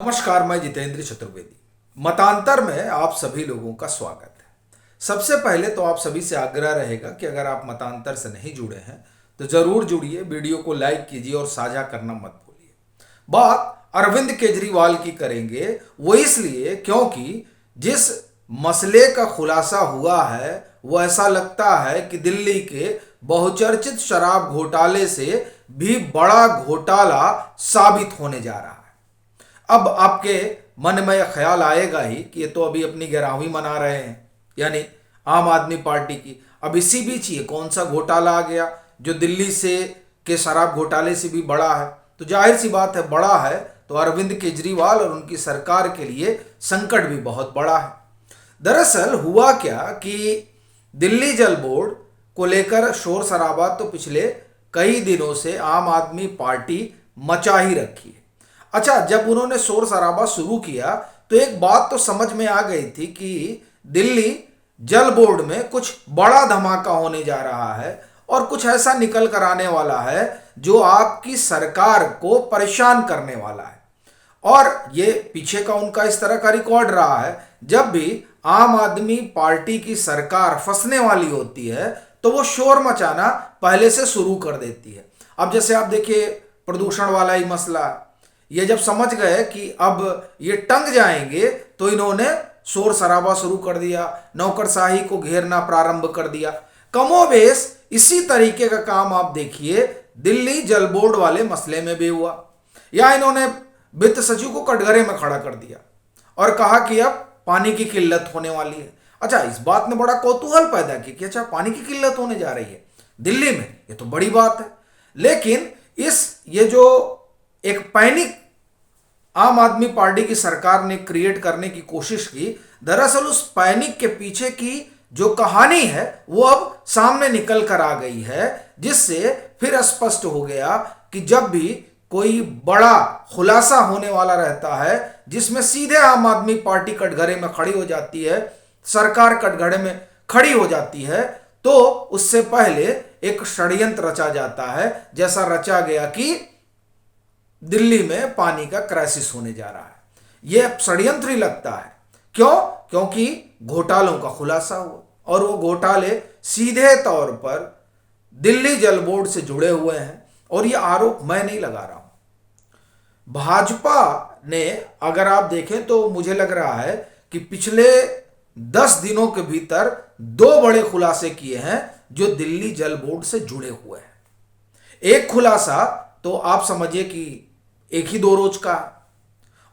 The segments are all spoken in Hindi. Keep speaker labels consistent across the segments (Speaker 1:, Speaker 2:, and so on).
Speaker 1: नमस्कार, मैं जितेंद्र चतुर्वेदी। मतांतर में आप सभी लोगों का स्वागत है। सबसे पहले तो आप सभी से आग्रह रहेगा कि अगर आप मतांतर से नहीं जुड़े हैं तो जरूर जुड़िए, वीडियो को लाइक कीजिए और साझा करना मत भूलिए। बात अरविंद केजरीवाल की करेंगे, वो इसलिए क्योंकि जिस मसले का खुलासा हुआ है वो ऐसा लगता है कि दिल्ली के बहुचर्चित शराब घोटाले से भी बड़ा घोटाला साबित होने जा रहा है। अब आपके मन में यह ख्याल आएगा ही कि ये तो अभी अपनी 11वीं मना रहे हैं, यानी आम आदमी पार्टी की। अब इसी बीच ये कौन सा घोटाला आ गया जो दिल्ली से के शराब घोटाले से भी बड़ा है। तो जाहिर सी बात है, बड़ा है तो अरविंद केजरीवाल और उनकी सरकार के लिए संकट भी बहुत बड़ा है। दरअसल हुआ क्या कि दिल्ली जल बोर्ड को लेकर शोर शराबा तो पिछले कई दिनों से आम आदमी पार्टी मचा ही रखी है। अच्छा, जब उन्होंने शोर शराबा शुरू किया तो एक बात तो समझ में आ गई थी कि दिल्ली जल बोर्ड में कुछ बड़ा धमाका होने जा रहा है और कुछ ऐसा निकल कर आने वाला है जो आपकी सरकार को परेशान करने वाला है। और ये पीछे का उनका इस तरह का रिकॉर्ड रहा है, जब भी आम आदमी पार्टी की सरकार फंसने वाली होती है तो वो शोर मचाना पहले से शुरू कर देती है। अब जैसे आप देखिए, प्रदूषण वाला ही मसला, ये जब समझ गए कि अब ये टंग जाएंगे तो इन्होंने शोर शराबा शुरू कर दिया, नौकरशाही को घेरना प्रारंभ कर दिया। कमोबेश इसी तरीके का काम आप देखिए दिल्ली जल बोर्ड वाले मसले में भी हुआ। या इन्होंने वित्त सचिव को कटघरे में खड़ा कर दिया और कहा कि अब पानी की किल्लत होने वाली है। अच्छा, इस बात ने बड़ा कौतूहल पैदा किया कि अच्छा, पानी की किल्लत होने जा रही है दिल्ली में, ये तो बड़ी बात है। लेकिन ये जो एक पैनिक आम आदमी पार्टी की सरकार ने क्रिएट करने की कोशिश की, दरअसल उस पैनिक के पीछे की जो कहानी है वो अब सामने निकल कर आ गई है, जिससे फिर स्पष्ट हो गया कि जब भी कोई बड़ा खुलासा होने वाला रहता है जिसमें सीधे आम आदमी पार्टी कटघरे में खड़ी हो जाती है, सरकार कटघरे में खड़ी हो जाती है, तो उससे पहले एक षड्यंत्र रचा जाता है। जैसा रचा गया कि दिल्ली में पानी का क्राइसिस होने जा रहा है। यह षड्यंत्र ही लगता है। क्यों? क्योंकि घोटालों का खुलासा हुआ और वो घोटाले सीधे तौर पर दिल्ली जल बोर्ड से जुड़े हुए हैं। और ये आरोप मैं नहीं लगा रहा हूं, भाजपा ने, अगर आप देखें तो मुझे लग रहा है कि पिछले 10 दिनों के भीतर 2 बड़े खुलासे किए हैं जो दिल्ली जल बोर्ड से जुड़े हुए हैं। एक खुलासा तो आप समझिए कि 1 ही 2 रोज का,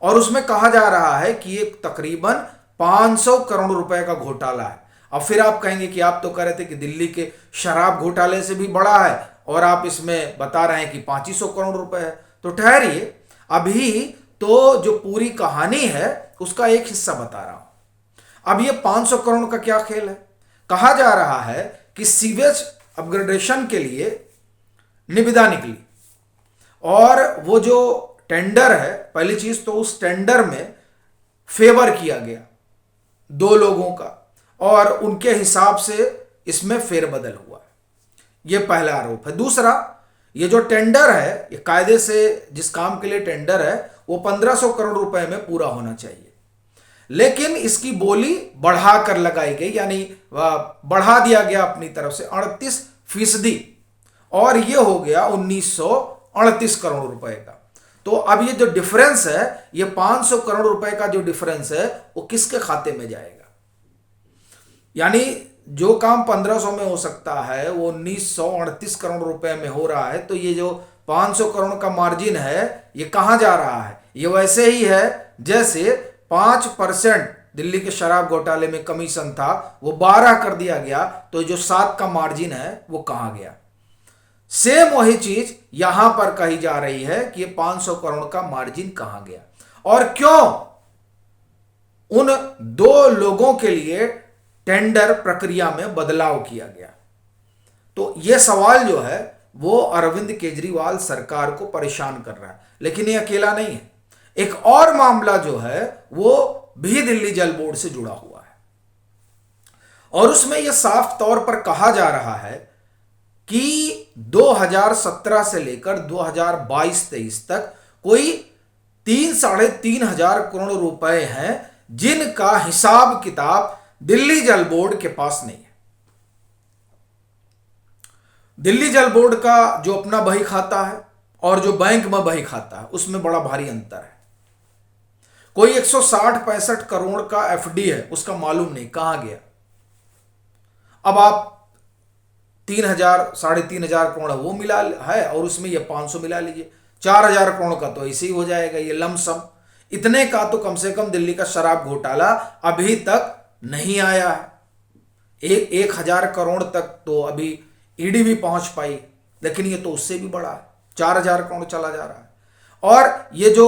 Speaker 1: और उसमें कहा जा रहा है कि ये तकरीबन 500 करोड़ रुपए का घोटाला है। अब फिर आप कहेंगे कि आप तो कह रहे थे कि दिल्ली के शराब घोटाले से भी बड़ा है और आप इसमें बता रहे हैं कि 500 करोड़ रुपए है। तो ठहरिए, अभी तो जो पूरी कहानी है उसका एक हिस्सा बता रहा हूं। अब ये 500 करोड़ का क्या खेल है? कहा जा रहा है कि सीवेज अपग्रेडेशन के लिए निविदा निकली और वो जो टेंडर है, पहली चीज तो उस टेंडर में फेवर किया गया 2 लोगों का और उनके हिसाब से इसमें फेरबदल हुआ है। यह पहला आरोप है। दूसरा, ये जो टेंडर है, ये कायदे से जिस काम के लिए टेंडर है वो 1500 करोड़ रुपए में पूरा होना चाहिए, लेकिन इसकी बोली बढ़ा कर लगाई गई, यानी बढ़ा दिया गया अपनी तरफ से 38% और ये हो गया 1938 करोड़ रुपए का। तो अब ये जो डिफरेंस है, ये 500 करोड़ रुपए का जो डिफरेंस है वो किसके खाते में जाएगा? यानी जो काम 1500 में हो सकता है वो 1938 करोड़ रुपए में हो रहा है। तो ये जो 500 करोड़ का मार्जिन है ये कहां जा रहा है? ये वैसे ही है जैसे 5% दिल्ली के शराब घोटाले में कमीशन था वो 12 कर दिया गया, तो जो 7 का मार्जिन है वो कहां गया? सेम वही चीज यहां पर कही जा रही है कि ये 500 करोड़ का मार्जिन कहां गया और क्यों उन 2 लोगों के लिए टेंडर प्रक्रिया में बदलाव किया गया। तो यह सवाल जो है वो अरविंद केजरीवाल सरकार को परेशान कर रहा है। लेकिन ये अकेला नहीं है, एक और मामला जो है वो भी दिल्ली जल बोर्ड से जुड़ा हुआ है और उसमें यह साफ तौर पर कहा जा रहा है कि 2017 से लेकर 2022-23 तक कोई 3-3.5 हजार करोड़ रुपए हैं, जिनका हिसाब किताब दिल्ली जल बोर्ड के पास नहीं है। दिल्ली जल बोर्ड का जो अपना बही खाता है और जो बैंक में बही खाता है, उसमें बड़ा भारी अंतर है। कोई 160-65 करोड़ का एफडी है, उसका मालूम नहीं कहां गया। अब आप 3,000-3,500 करोड़ वो मिला है और उसमें ये 500 मिला लीजिए, 4,000 करोड़ का तो ऐसे ही हो जाएगा ये लमसम। इतने का तो कम से कम दिल्ली का शराब घोटाला अभी तक नहीं आया है। 1,000 करोड़ तक तो अभी ईडी भी पहुंच पाई, लेकिन ये तो उससे भी बड़ा है, 4,000 करोड़ चला जा रहा है। और ये जो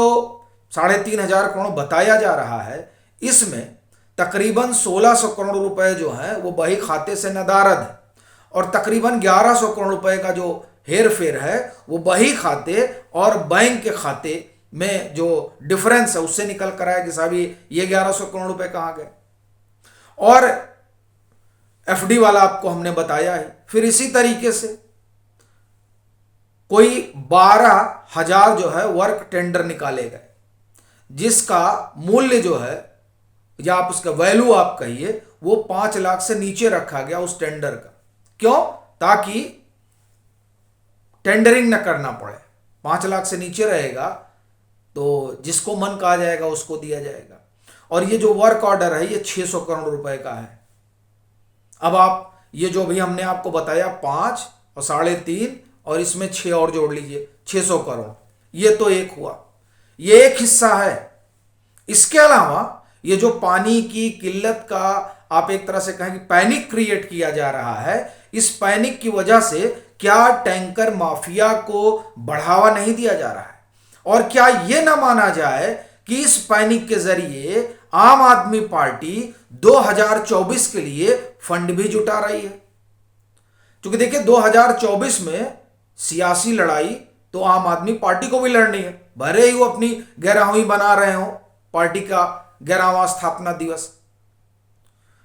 Speaker 1: 3,500 करोड़ बताया जा रहा है, इसमें तकरीबन 1,600 करोड़ रुपए जो है वो बही खाते से नदारद है, और तकरीबन 1,100 करोड़ रुपए का जो हेर फेर है वो बही खाते और बैंक के खाते में जो डिफरेंस है उससे निकल कर आया कि साहब ये 1,100 करोड़ रुपए कहां गए। और एफडी वाला आपको हमने बताया है। फिर इसी तरीके से कोई 12,000 जो है वर्क टेंडर निकाले गए, जिसका मूल्य जो है या आप उसका वैल्यू आप कहिए वो 5 लाख से नीचे रखा गया उस टेंडर का। क्यों? ताकि टेंडरिंग न करना पड़े। 5 लाख से नीचे रहेगा तो जिसको मन कहा जाएगा उसको दिया जाएगा। और ये जो वर्क ऑर्डर है ये 600 करोड़ रुपए का है। अब आप ये जो भी हमने आपको बताया 5 और 3.5 और इसमें 6 और जोड़ लीजिए, 600 करोड़, ये तो एक हुआ, ये एक हिस्सा है। इसके अलावा ये जो पानी की किल्लत का आप एक तरह से कहें कि पैनिक क्रिएट किया जा रहा है, इस पैनिक की वजह से क्या टैंकर माफिया को बढ़ावा नहीं दिया जा रहा है? और क्या यह ना माना जाए कि इस पैनिक के जरिए आम आदमी पार्टी 2024 के लिए फंड भी जुटा रही है? क्योंकि देखिए 2024 में सियासी लड़ाई तो आम आदमी पार्टी को भी लड़नी है, भले ही वो अपनी 11वीं बना रहे हो, पार्टी का 11वां स्थापना दिवस।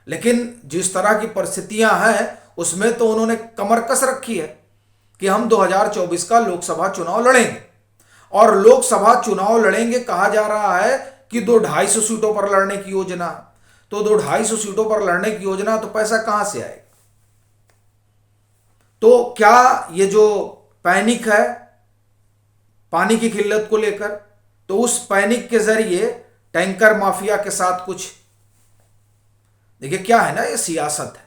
Speaker 1: लेकिन जिस तरह की परिस्थितियां हैं उसमें तो उन्होंने कमर कस रखी है कि हम 2024 का लोकसभा चुनाव लड़ेंगे। और लोकसभा चुनाव लड़ेंगे कहा जा रहा है कि 200-250 सीटों पर लड़ने की योजना। तो 200-250 सीटों पर लड़ने की योजना, तो पैसा कहां से आएगा? तो क्या ये जो पैनिक है पानी की किल्लत को लेकर, तो उस पैनिक के जरिए टैंकर माफिया के साथ कुछ, देखिए क्या है ना, ये सियासत है,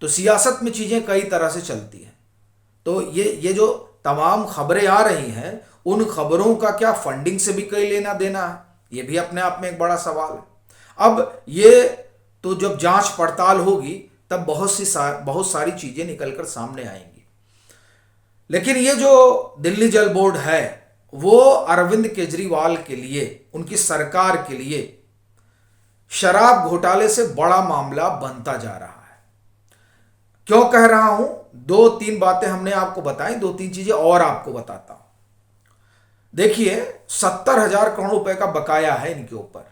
Speaker 1: तो सियासत में चीजें कई तरह से चलती हैं। तो ये जो तमाम खबरें आ रही हैं, उन खबरों का क्या फंडिंग से भी कई लेना देना है? ये भी अपने आप में एक बड़ा सवाल है। अब ये तो जब जांच पड़ताल होगी तब बहुत सारी चीजें निकलकर सामने आएंगी। लेकिन ये जो दिल्ली जल बोर्ड है वो अरविंद केजरीवाल के लिए, उनकी सरकार के लिए शराब घोटाले से बड़ा मामला बनता जा रहा है। क्यों कह रहा हूं? 2-3 बातें हमने आपको बताई, 2-3 चीजें और आपको बताता हूं। देखिए 70,000 करोड़ रुपए का बकाया है इनके ऊपर,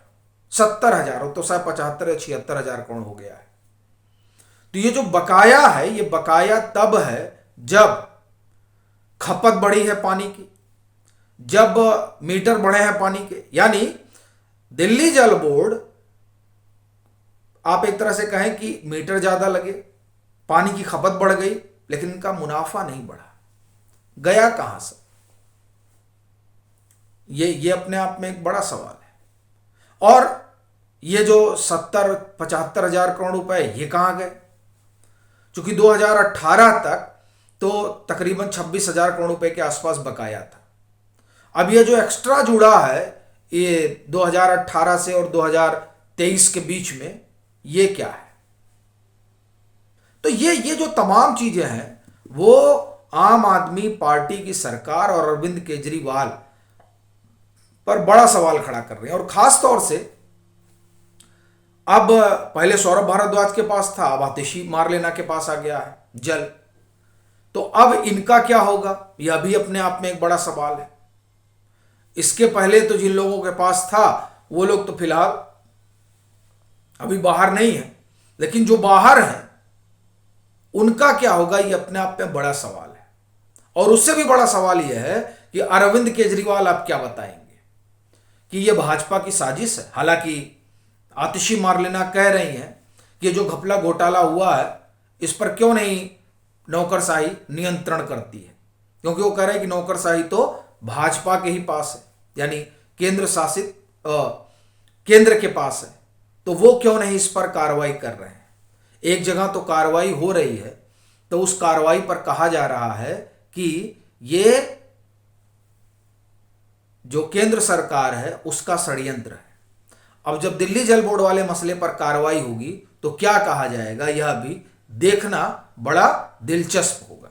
Speaker 1: 70,000, तो शायद 75 या 76,000 करोड़ हो गया है। तो ये जो बकाया है, ये बकाया तब है जब खपत बढ़ी है पानी की, जब मीटर बढ़े हैं पानी के। यानी दिल्ली जल बोर्ड, आप एक तरह से कहें कि मीटर ज्यादा लगे, पानी की खपत बढ़ गई, लेकिन इनका मुनाफा नहीं बढ़ा। गया कहां से? ये अपने आप में एक बड़ा सवाल है। और ये जो 70-75,000 करोड़ रुपए ये कहां गए? क्योंकि 2018 तक तो तकरीबन 26,000 करोड़ रुपए के आसपास बकाया था। अब ये जो एक्स्ट्रा जुड़ा है ये 2018 से और 2023 के बीच में, ये क्या है? तो ये जो तमाम चीजें हैं वो आम आदमी पार्टी की सरकार और अरविंद केजरीवाल पर बड़ा सवाल खड़ा कर रहे हैं। और खास तौर से अब पहले सौरभ भारद्वाज के पास था, अब आतिशी मारलेना के पास आ गया है जल। तो अब इनका क्या होगा, यह भी अपने आप में एक बड़ा सवाल है। इसके पहले तो जिन लोगों के पास था वो लोग तो फिलहाल अभी बाहर नहीं है, लेकिन जो बाहर हैं उनका क्या होगा, ये अपने आप में बड़ा सवाल है। और उससे भी बड़ा सवाल यह है कि अरविंद केजरीवाल आप क्या बताएंगे? कि ये भाजपा की साजिश है। हालांकि आतिशी मार्लेना कह रही हैं कि जो घपला घोटाला हुआ है इस पर क्यों नहीं नौकरशाही नियंत्रण करती है, क्योंकि वो कह रहे हैं कि नौकरशाही तो भाजपा के ही पास है, यानी केंद्र शासित केंद्र के पास है, तो वो क्यों नहीं इस पर कार्रवाई कर रहे हैं। एक जगह तो कार्रवाई हो रही है, तो उस कार्रवाई पर कहा जा रहा है कि ये जो केंद्र सरकार है उसका षड्यंत्र है। अब जब दिल्ली जल बोर्ड वाले मसले पर कार्रवाई होगी तो क्या कहा जाएगा, यह भी देखना बड़ा दिलचस्प होगा।